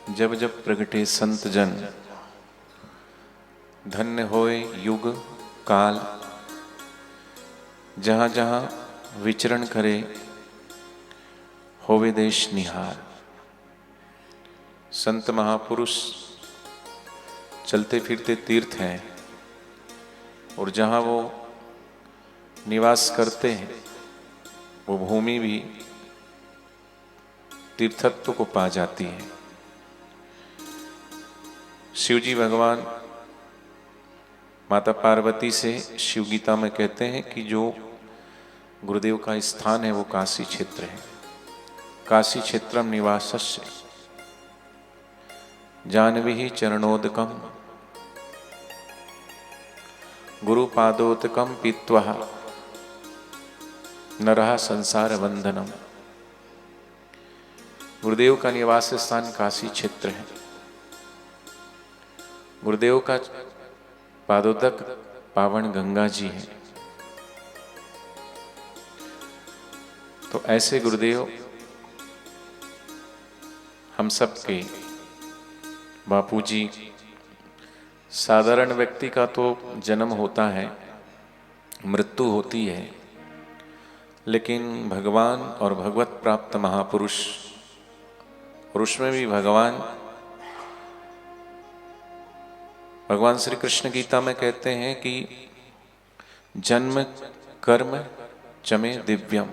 जब जब प्रगटे संत जन, धन्य होए युग काल। जहाँ जहाँ विचरण करे, होवे देश निहार। संत महापुरुष चलते फिरते तीर्थ हैं, और जहाँ वो निवास करते हैं वो भूमि भी तीर्थत्व को पा जाती है। शिवजी भगवान माता पार्वती से शिव गीता में कहते हैं कि जो गुरुदेव का स्थान है वो काशी क्षेत्र है। काशी क्षेत्रम निवासस्य जानवी चरणोदकम गुरुपादोदकम पीत्वा नरः संसार बंधनम। गुरुदेव का निवास स्थान काशी क्षेत्र है। गुरुदेव का पादोदक पावन गंगा जी है। तो ऐसे गुरुदेव हम सब के बापूजी। साधारण व्यक्ति का तो जन्म होता है, मृत्यु होती है, लेकिन भगवान और भगवत प्राप्त महापुरुष, और उसमें भी भगवान श्री कृष्ण गीता में कहते हैं कि जन्म कर्म चमे दिव्यम।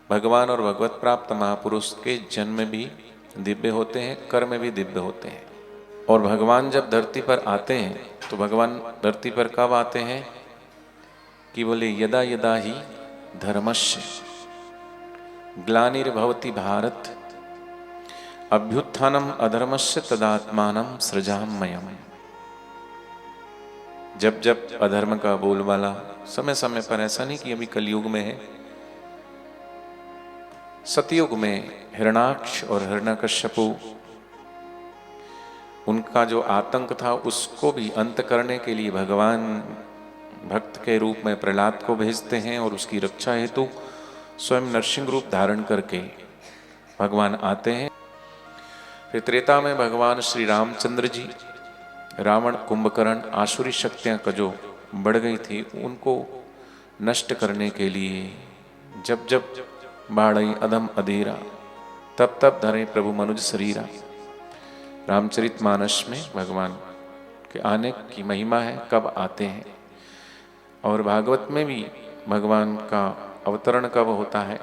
भगवान और भगवत प्राप्त महापुरुष के जन्म भी दिव्य होते हैं, कर्म भी दिव्य होते हैं। और भगवान जब धरती पर आते हैं तो भगवान धरती पर कब आते हैं कि बोले यदा यदा ही धर्मस्य ग्लानिर्भवति भारत अभ्युत्थानम अधर्मस्य तदात्मानं सृजाम्यहम्। जब जब अधर्म का बोलबाला समय समय पर, ऐसा नहीं कि अभी कलयुग में है, सतयुग में हिरणाक्ष और हिरण्यकश्यपु, उनका जो आतंक था उसको भी अंत करने के लिए भगवान भक्त के रूप में प्रहलाद को भेजते हैं, और उसकी रक्षा हेतु स्वयं नरसिंह रूप धारण करके भगवान आते हैं। फिर त्रेता में भगवान श्री रामचंद्र जी रावण कुंभकर्ण आसुरी शक्तियां का जो बढ़ गई थी उनको नष्ट करने के लिए जब जब बाढ़ई अधम अधीरा तब तब धरे प्रभु मनुज शरीरा। रामचरितमानस में भगवान के आने की महिमा है, कब आते हैं। और भागवत में भी भगवान का अवतरण कब होता है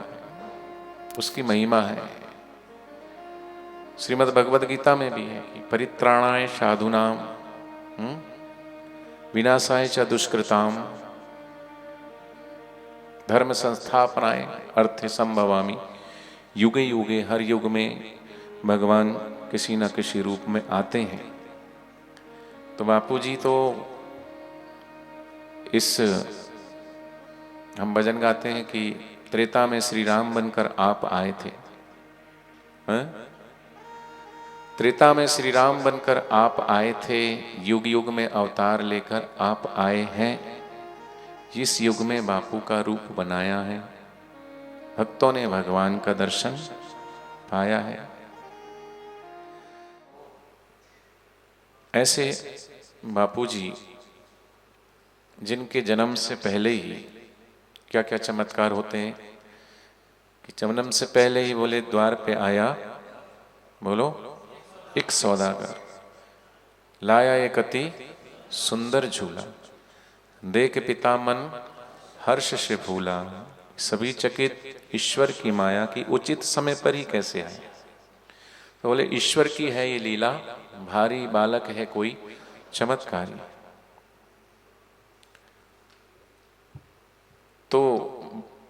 उसकी महिमा है। श्रीमद् भगवद गीता में भी है कि परित्राणाय साधूनाम विनाशाय च दुष्कृताम धर्म संस्थापनाय अर्थे संभवामि। युगे युगे, हर युग में भगवान किसी न किसी रूप में आते हैं। तो बापू जी तो इस हम भजन गाते हैं कि त्रेता में श्री राम बनकर आप आए थे। त्रेता में श्री राम बनकर आप आए थे, युग युग में अवतार लेकर आप आए हैं। इस युग में बापू का रूप बनाया है, भक्तों ने भगवान का दर्शन पाया है। ऐसे बापू जी जिनके जन्म से पहले ही क्या क्या चमत्कार होते हैं कि जन्म से पहले ही बोले द्वार पे आया, बोलो एक सौदागर, लाया एक अति सुंदर झूला, देख पिता मन हर्ष से फूला। सभी चकित ईश्वर की माया की उचित समय पर ही कैसे आए। तो बोले ईश्वर की है ये लीला, भारी बालक है कोई चमत्कारी। तो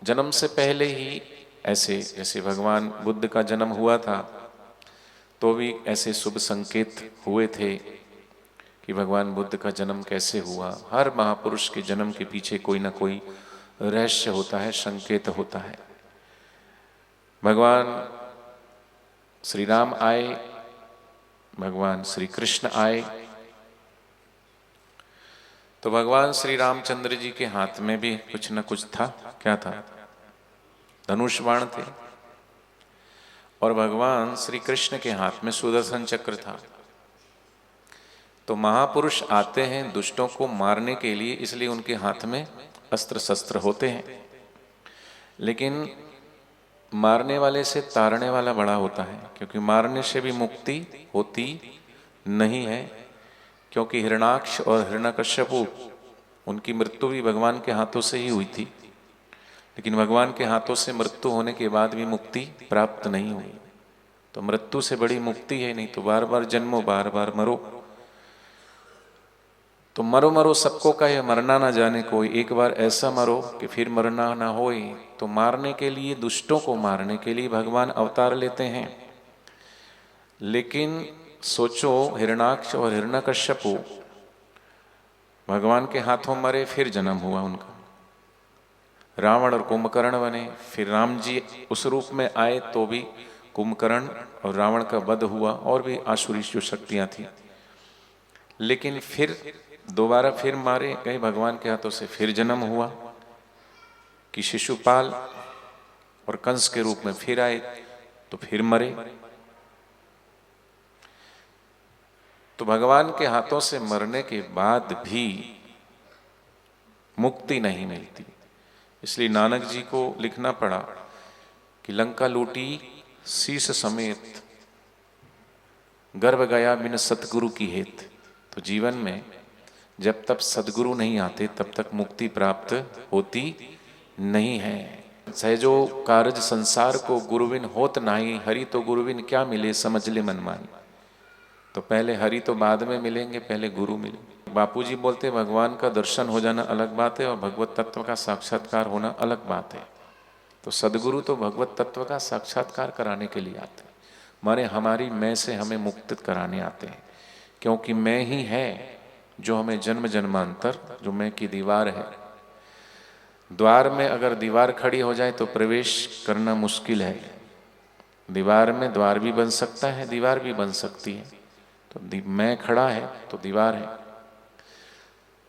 जन्म से पहले ही ऐसे, जैसे भगवान बुद्ध का जन्म हुआ था तो भी ऐसे शुभ संकेत हुए थे कि भगवान बुद्ध का जन्म कैसे हुआ। हर महापुरुष के जन्म के पीछे कोई ना कोई रहस्य होता है, संकेत होता है। भगवान श्री राम आए, भगवान श्री कृष्ण आए, तो भगवान श्री रामचंद्र जी के हाथ में भी कुछ न कुछ था। क्या था? धनुष बाण थे। और भगवान श्री कृष्ण के हाथ में सुदर्शन चक्र था। तो महापुरुष आते हैं दुष्टों को मारने के लिए, इसलिए उनके हाथ में अस्त्र शस्त्र होते हैं। लेकिन मारने वाले से तारने वाला बड़ा होता है, क्योंकि मारने से भी मुक्ति होती नहीं है। क्योंकि हिरणाक्ष और हिरण्यकश्यपु, उनकी मृत्यु भी भगवान के हाथों से ही हुई थी, लेकिन भगवान के हाथों से मृत्यु होने के बाद भी मुक्ति प्राप्त नहीं हुई। तो मृत्यु से बड़ी मुक्ति है नहीं, तो बार बार जन्मो बार बार मरो। तो मरो मरो सबको कहे, मरना ना जाने कोई, एक बार ऐसा मरो कि फिर मरना ना होए। तो मारने के लिए, दुष्टों को मारने के लिए भगवान अवतार लेते हैं। लेकिन सोचो, हिरणाक्ष और हिरण्यकश्यपु भगवान के हाथों मरे, फिर जन्म हुआ उनका। रावण और कुंभकर्ण बने, फिर राम जी उस रूप में आए तो भी कुंभकर्ण और रावण का वध हुआ, और भी आसुरी जो शक्तियां थी। लेकिन फिर दोबारा फिर मारे गए भगवान के हाथों से, फिर जन्म हुआ कि शिशुपाल और कंस के रूप में फिर आए, तो फिर मरे। तो भगवान के हाथों से मरने के बाद भी मुक्ति नहीं मिलती। इसलिए नानक जी को लिखना पड़ा कि लंका लूटी शीश समेत, गर्भ गया बिन सतगुरु की हेत। तो जीवन में जब तक सदगुरु नहीं आते तब तक मुक्ति प्राप्त होती नहीं है। सहजो कारज संसार को गुरुविन होत नाही, हरि तो गुरुविन क्या मिले समझ ले मनमानी। तो पहले हरि तो बाद में मिलेंगे, पहले गुरु मिलेंगे। बापूजी बोलते भगवान का दर्शन हो जाना अलग बात है और भगवत तत्व का साक्षात्कार होना अलग बात है। तो सदगुरु तो भगवत तत्व का साक्षात्कार कराने के लिए आते हैं, माने हमारी मैं से हमें मुक्त कराने आते हैं। क्योंकि मैं ही है जो हमें जन्म जन्मांतर, जो मैं की दीवार है, द्वार में अगर दीवार खड़ी हो जाए तो प्रवेश करना मुश्किल है। दीवार में द्वार भी बन सकता है, दीवार भी बन सकती है। तो मैं खड़ा है तो दीवार है।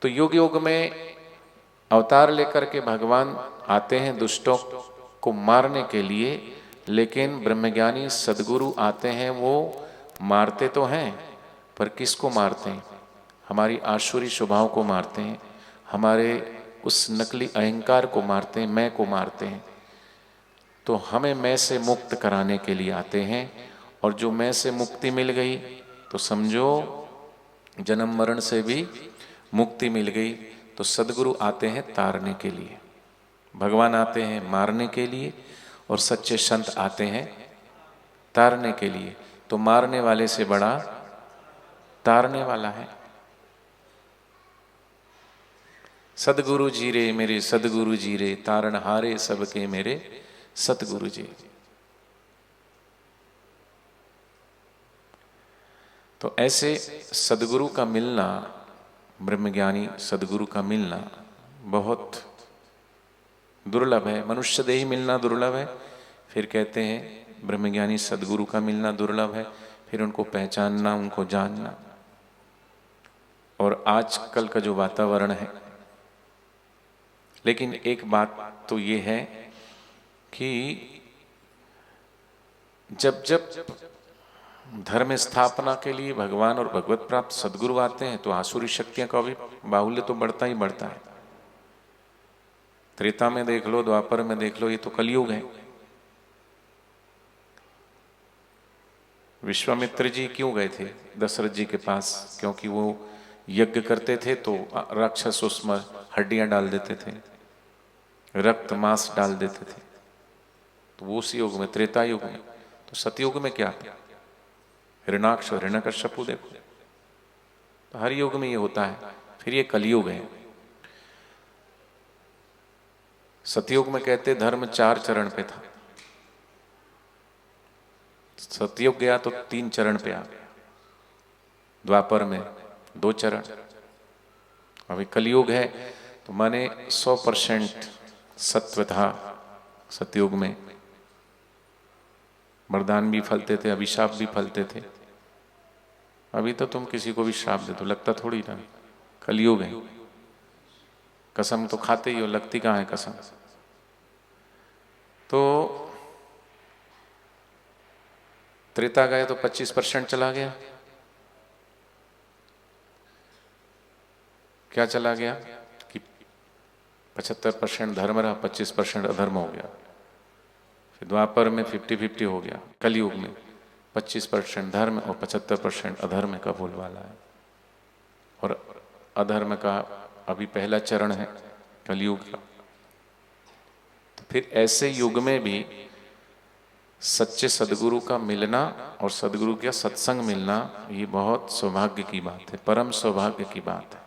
तो युग युग में अवतार लेकर के भगवान आते हैं दुष्टों को मारने के लिए, लेकिन ब्रह्मज्ञानी सदगुरु आते हैं, वो मारते तो हैं, पर किसको मारते हैं? हमारी आसुरी स्वभाव को मारते हैं, हमारे उस नकली अहंकार को मारते हैं, मैं को मारते हैं। तो हमें मैं से मुक्त कराने के लिए आते हैं। और जो मैं से मुक्ति मिल गई तो समझो जन्म मरण से भी मुक्ति मिल गई। तो सदगुरु आते हैं तारने के लिए, भगवान आते हैं मारने के लिए, और सच्चे संत आते हैं तारने के लिए। तो मारने वाले से बड़ा तारने वाला है। सदगुरु जी रे मेरे सदगुरु जी रे, तारण हारे सबके मेरे सतगुरु जी। तो ऐसे सदगुरु का मिलना, ब्रह्मज्ञानी सदगुरु का मिलना बहुत दुर्लभ है। मनुष्य देही मिलना दुर्लभ है, फिर कहते हैं ब्रह्मज्ञानी सदगुरु का मिलना दुर्लभ है, फिर उनको पहचानना, उनको जानना। और आजकल का जो वातावरण है, लेकिन एक बात तो ये है कि जब जब धर्म स्थापना के लिए भगवान और भगवत प्राप्त सदगुरु आते हैं तो आसुरी शक्तियां का भी बाहुल्य तो बढ़ता ही बढ़ता है। त्रेता में देख लो, द्वापर में देख लो, ये तो कलयुग है। विश्वामित्र जी क्यों गए थे दशरथ जी के पास? क्योंकि वो यज्ञ करते थे तो राक्षस उसमें हड्डियां डाल देते थे, रक्त मांस डाल देते थे। तो वो उस युग में, त्रेता युग में। तो सतयुग में क्या था? हिरणाक्ष और हिरण्यकश्यपु देखो। तो हर युग में ये होता है। फिर ये कलयुग है। सतयुग में कहते धर्म 4 चरण पे था, सतयुग गया तो 3 चरण पे आ गया, द्वापर में 2 चरण। अभी कलयुग है तो माने 100% सत्व था सतयुग में। वरदान भी फलते थे, अभिशाप भी फलते थे। अभी तो तुम किसी को भी श्राप दे तो लगता थोड़ी ना। कलयुग है, कसम तो खाते ही हो, लगती कहाँ है कसम। तो त्रेता गए तो 25% चला गया। क्या चला गया कि 75% धर्म रहा, 25% अधर्म हो गया। फिर द्वापर में 50-50 हो गया। कलयुग में 25% धर्म और 75% अधर्म का बोलबाला है। और अधर्म का अभी पहला चरण है कलयुग का। तो फिर ऐसे युग में भी सच्चे सदगुरु का मिलना और सदगुरु का सत्संग मिलना, ये बहुत सौभाग्य की बात है, परम सौभाग्य की बात है।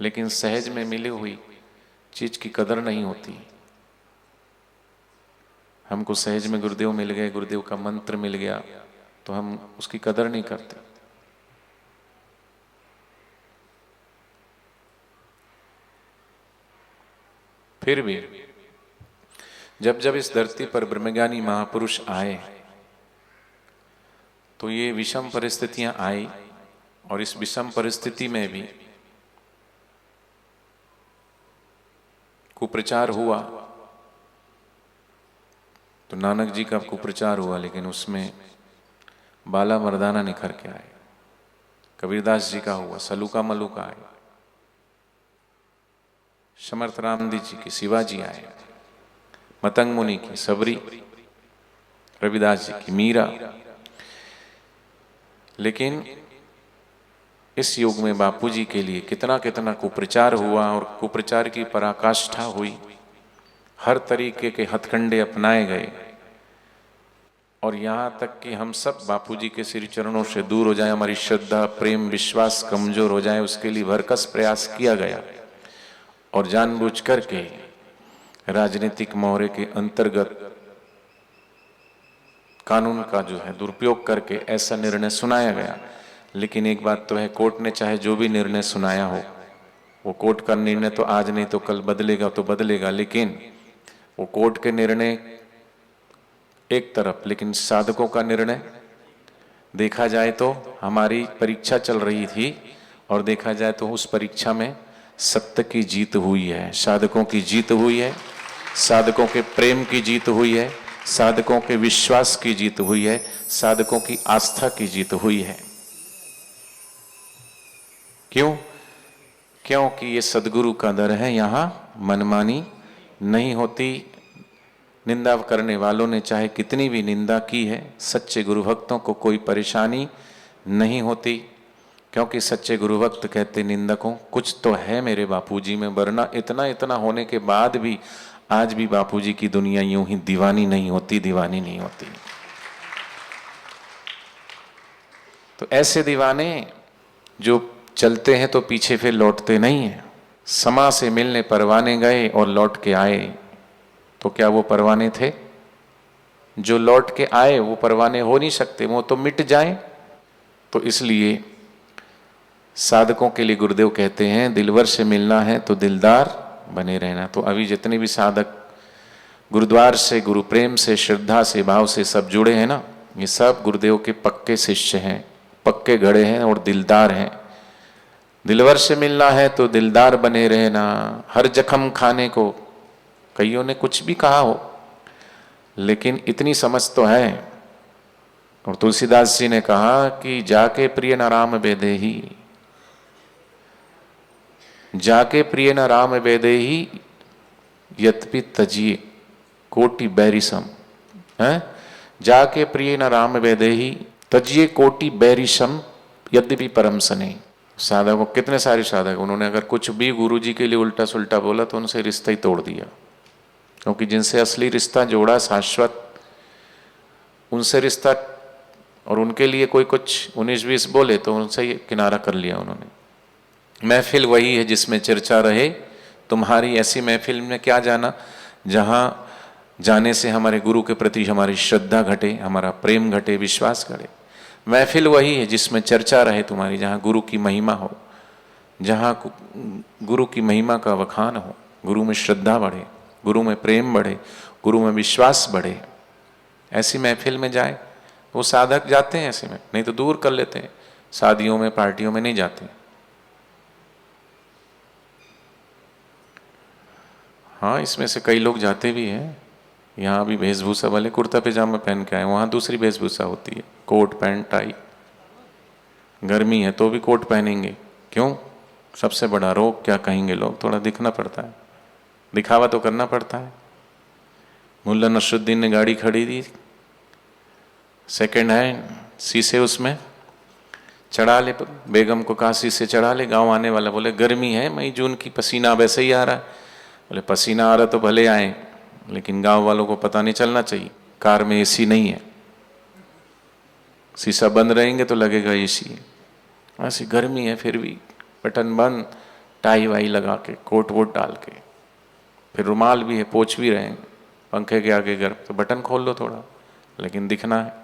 लेकिन सहज में मिली हुई चीज की कदर नहीं होती। हमको सहज में गुरुदेव मिल गए, गुरुदेव का मंत्र मिल गया, तो हम उसकी कदर नहीं करते। फिर भी जब जब इस धरती पर ब्रह्मज्ञानी महापुरुष आए तो ये विषम परिस्थितियां आई, और इस विषम परिस्थिति में भी कुप्रचार हुआ। तो नानक जी का कुप्रचार हुआ, लेकिन उसमें बाला मर्दाना निखर के आए। कबीरदास जी का हुआ, सलूका मलूका आए। समर्थ रामदी जी की शिवाजी आए, मतंग मुनि की सबरी, रविदास जी की मीरा। लेकिन इस युग में बापू जी के लिए कितना कितना कुप्रचार हुआ और कुप्रचार की पराकाष्ठा हुई। हर तरीके के हथकंडे अपनाए गए, और यहाँ तक कि हम सब बापू जी के श्री चरणों से दूर हो जाए, हमारी श्रद्धा प्रेम विश्वास कमजोर हो जाए, उसके लिए भरकस प्रयास किया गया। और जानबूझ करके राजनीतिक मोहरे के अंतर्गत कानून का जो है दुरुपयोग करके ऐसा निर्णय सुनाया गया। लेकिन एक बात तो है, कोर्ट ने चाहे जो भी निर्णय सुनाया हो, वो कोर्ट का निर्णय तो आज नहीं तो कल बदलेगा तो बदलेगा। लेकिन वो कोर्ट के निर्णय एक तरफ, लेकिन साधकों का निर्णय देखा जाए तो हमारी परीक्षा चल रही थी, और देखा जाए तो उस परीक्षा में सत्य की जीत हुई है, साधकों की जीत हुई है, साधकों के प्रेम की जीत हुई है, साधकों के विश्वास की जीत हुई है, साधकों की आस्था की जीत हुई है। क्यों? क्योंकि ये सदगुरु का दर है, यहां मनमानी नहीं होती। निंदा करने वालों ने चाहे कितनी भी निंदा की है, सच्चे गुरु भक्तों को कोई परेशानी नहीं होती। क्योंकि सच्चे गुरु भक्त कहते निंदकों, कुछ तो है मेरे बापूजी में, वरना इतना इतना होने के बाद भी आज भी बापूजी की दुनिया यूं ही दीवानी नहीं होती, दीवानी नहीं होती। तो ऐसे दीवाने जो चलते हैं तो पीछे फिर लौटते नहीं हैं। समा से मिलने परवाने गए और लौट के आए, तो क्या वो परवाने थे? जो लौट के आए वो परवाने हो नहीं सकते, वो तो मिट जाएं। तो इसलिए साधकों के लिए गुरुदेव कहते हैं, दिलवर से मिलना है तो दिलदार बने रहना। तो अभी जितने भी साधक गुरुद्वार से, गुरु प्रेम से, श्रद्धा से, भाव से सब जुड़े हैं ना, ये सब गुरुदेव के पक्के शिष्य हैं, पक्के घड़े हैं और दिलदार हैं। दिलवर से मिलना है तो दिलदार बने रहना। हर जख्म खाने को कईयों ने कुछ भी कहा हो, लेकिन इतनी समझ तो है। और तुलसीदास जी ने कहा कि जाके प्रिय न राम बेदेही, जाके प्रिय न राम बेदेही, यद्यपि तजिए कोटि बैरिसम है। जाके प्रिय न राम बेदेही, तजिए कोटि बैरिसम, यद्यपि परम सने। साधकों, कितने सारे साधक, उन्होंने अगर कुछ भी गुरु जी के लिए उल्टा सुल्टा बोला तो उनसे रिश्ता ही तोड़ दिया। क्योंकि जिनसे असली रिश्ता जोड़ा शाश्वत, उनसे रिश्ता, और उनके लिए कोई कुछ 19-20 बोले तो उनसे ही किनारा कर लिया उन्होंने। महफिल वही है जिसमें चर्चा रहे तुम्हारी, ऐसी महफिल में क्या जाना जहां जाने से हमारे गुरु के प्रति हमारी श्रद्धा घटे, हमारा प्रेम घटे, विश्वास घटे। महफिल वही है जिसमें चर्चा रहे तुम्हारी, जहां गुरु की महिमा हो, जहां गुरु की महिमा का वखान हो, गुरु में श्रद्धा बढ़े, गुरु में प्रेम बढ़े, गुरु में विश्वास बढ़े। ऐसी महफिल में जाए वो साधक जाते हैं ऐसे में, नहीं तो दूर कर लेते हैं, शादियों में पार्टियों में नहीं जाते। हाँ, इसमें से कई लोग जाते भी हैं, यहाँ भी वेशभूषा वाले कुर्ता पैजामा पहन के आए, वहाँ दूसरी वेशभूषा होती है, कोट पैंट टाई। गर्मी है तो भी कोट पहनेंगे, क्यों? सबसे बड़ा रोग क्या कहेंगे लोग, थोड़ा दिखना पड़ता है, दिखावा तो करना पड़ता है। मुल्ला नसरुद्दीन ने गाड़ी खरीदी सेकेंड हैंड, शीशे उसमें चढ़ा ले, बेगम को कहा शीशे चढ़ा ले। गांव आने वाला बोले गर्मी है, मई जून की, पसीना वैसे ही आ रहा है। बोले पसीना आ रहा तो भले आए, लेकिन गांव वालों को पता नहीं चलना चाहिए कार में एसी नहीं है, शीशा बंद रहेंगे तो लगेगा एसी है। ऐसी गर्मी है फिर भी बटन बंद, टाई वाई लगा के, कोट वोट डाल के, फिर रुमाल भी है, पोंछ भी रहे हैं, पंखे के आगे गर्म, तो बटन खोल लो थोड़ा, लेकिन दिखना है।